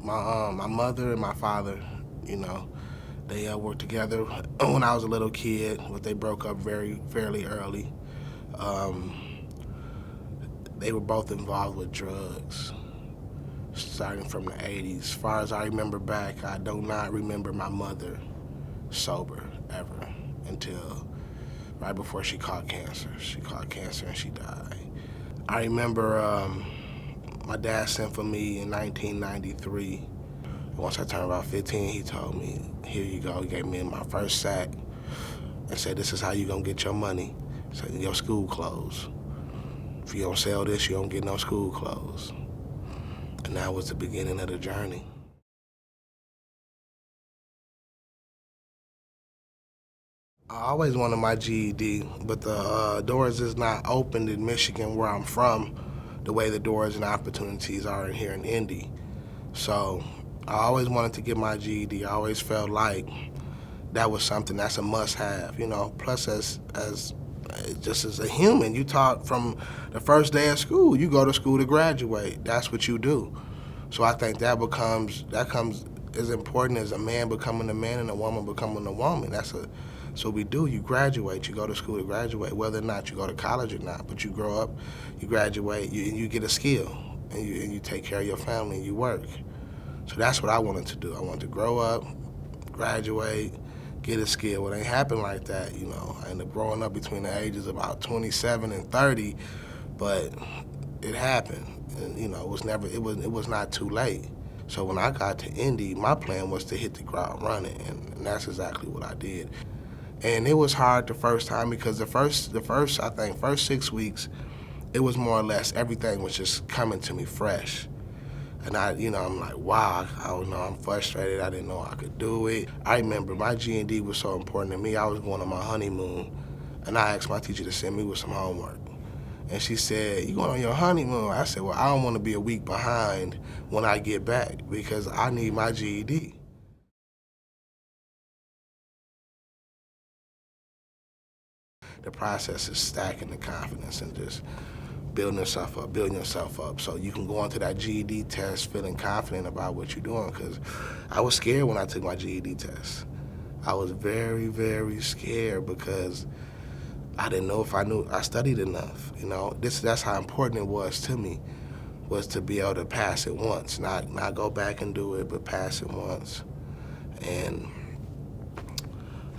My mother and my father, you know, they worked together when I was a little kid, but they broke up fairly early. Um, they were both involved with drugs, starting from the 80s. As far as I remember back, I do not remember my mother sober ever until right before she caught cancer. She caught cancer and she died. I remember my dad sent for me in 1993. Once I turned about 15, he told me, here you go. He gave me my first sack and said, this is how you gonna get your money. So your school clothes. If you don't sell this, you don't get no school clothes. And that was the beginning of the journey. I always wanted my GED, but the doors is not opened in Michigan where I'm from the way the doors and opportunities are here in Indy. So I always wanted to get my GED. I always felt like that was something that's a must-have, you know. Plus, as just as a human, you taught from the first day of school. You go to school to graduate. That's what you do. So I think that comes as important as a man becoming a man and a woman becoming a woman. That's what we do. You graduate. You go to school to graduate, whether or not you go to college or not. But you grow up, you graduate, you get a skill, and you take care of your family and you work. So that's what I wanted to do. I wanted to grow up, graduate, get a skill. It ain't happen like that, you know. I ended up growing up between the ages of about 27 and 30, but it happened. And, you know, it was not too late. So when I got to Indy, my plan was to hit the ground running, and that's exactly what I did. And it was hard the first time because the first 6 weeks, it was more or less everything was just coming to me fresh. And I'm like, wow, I don't know, I'm frustrated. I didn't know I could do it. I remember my GED was so important to me. I was going on my honeymoon, and I asked my teacher to send me with some homework. And she said, you going on your honeymoon? I said, well, I don't want to be a week behind when I get back because I need my GED. The process is stacking the confidence and just building yourself up so you can go onto that GED test feeling confident about what you're doing, because I was scared when I took my GED test. I was very, very scared because I didn't know if I studied enough. You know, that's how important it was to me, was to be able to pass it once, not go back and do it, but pass it once. And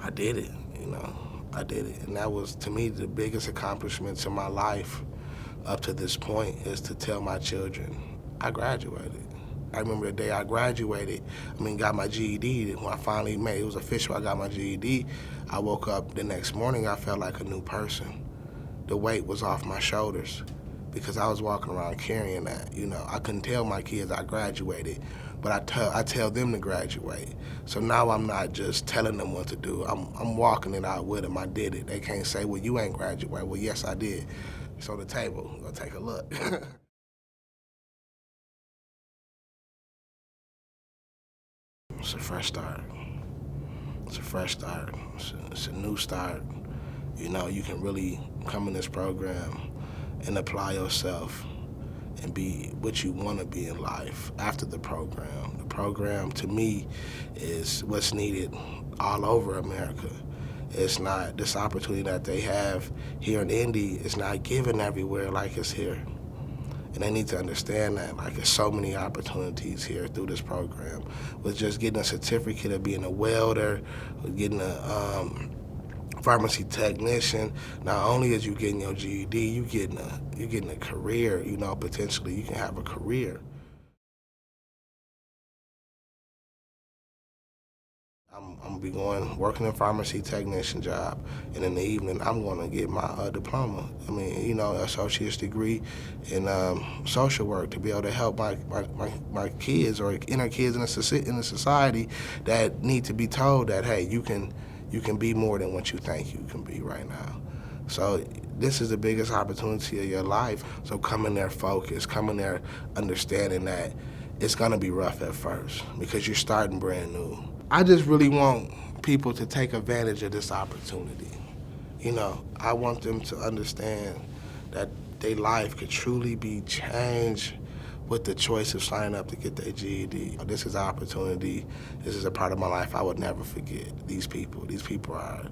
I did it, you know. I did it. And that was, to me, the biggest accomplishments in my life up to this point is to tell my children, I graduated. I remember the day I graduated, got my GED, when I finally it was official, I got my GED, I woke up the next morning, I felt like a new person. The weight was off my shoulders because I was walking around carrying that, you know. I couldn't tell my kids I graduated, but I tell them to graduate. So now I'm not just telling them what to do, I'm walking it out with them. I did it. They can't say, well, you ain't graduated. Well, yes, I did. It's on the table, go take a look. It's a fresh start. It's a fresh start. It's a new start. You know, you can really come in this program and apply yourself and be what you want to be in life after the program. The program, to me, is what's needed all over America. It's not, this opportunity that they have here in Indy is not given everywhere like it's here. And they need to understand that, like, there's so many opportunities here through this program. With just getting a certificate of being a welder, with getting a pharmacy technician, not only is you getting your GED, you're getting a career, you know, potentially you can have a career. I'm gonna be working a pharmacy technician job, and in the evening I'm gonna get my diploma. You know, associate's degree in social work to be able to help my kids or inner kids in a society that need to be told that, hey, you can be more than what you think you can be right now. So this is the biggest opportunity of your life. So come in there focused, come in there understanding that it's gonna be rough at first because you're starting brand new. I just really want people to take advantage of this opportunity. You know, I want them to understand that their life could truly be changed with the choice of signing up to get their GED. This is an opportunity. This is a part of my life I would never forget. These people are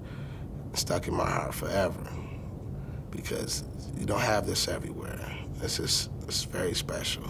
stuck in my heart forever because you don't have this everywhere. It's very special.